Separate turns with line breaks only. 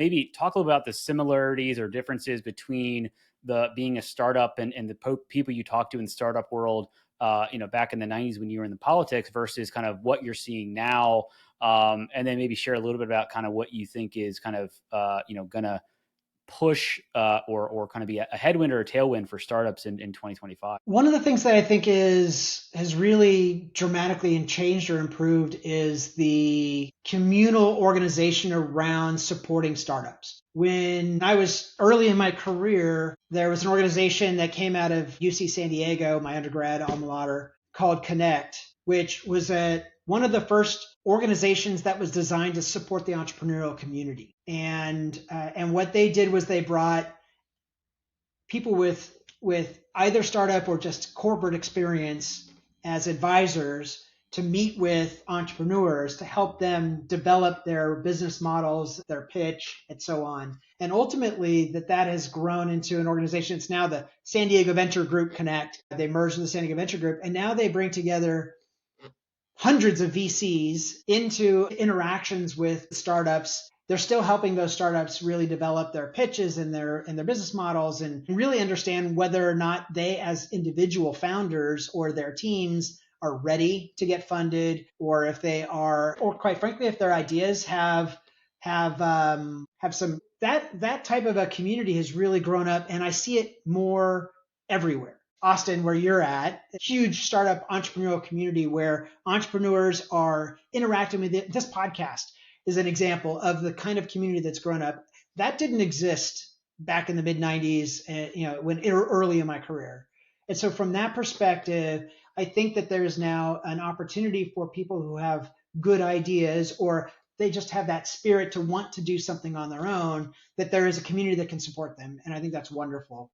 maybe talk a little about the similarities or differences between the being a startup and the people you talk to in the startup world, back in the 90s when you were in the politics versus kind of what you're seeing now. And then maybe share a little bit about kind of what you think is kind of, going to push or kind of be a headwind or a tailwind for startups in 2025?
One of the things that I think has really dramatically changed or improved is the communal organization around supporting startups. When I was early in my career, there was an organization that came out of UC San Diego, my undergrad alma mater, called Connect, which was one of the first organizations that was designed to support the entrepreneurial community. And what they did was they brought people with either startup or just corporate experience as advisors to meet with entrepreneurs to help them develop their business models, their pitch, and so on. And ultimately, that has grown into an organization. It's now the San Diego Venture Group Connect. They merged with the San Diego Venture Group, and now they bring together hundreds of VCs into interactions with startups. They're still helping those startups really develop their pitches and their business models and really understand whether or not they as individual founders or their teams are ready to get funded, or if they are, or quite frankly, if their ideas have some, that type of a community has really grown up, and I see it more everywhere. Austin, where you're at, a huge startup entrepreneurial community where entrepreneurs are interacting with it. This podcast is an example of the kind of community that's grown up. That didn't exist back in the mid 90s, when early in my career. And so from that perspective, I think that there is now an opportunity for people who have good ideas, or they just have that spirit to want to do something on their own, that there is a community that can support them. And I think that's wonderful.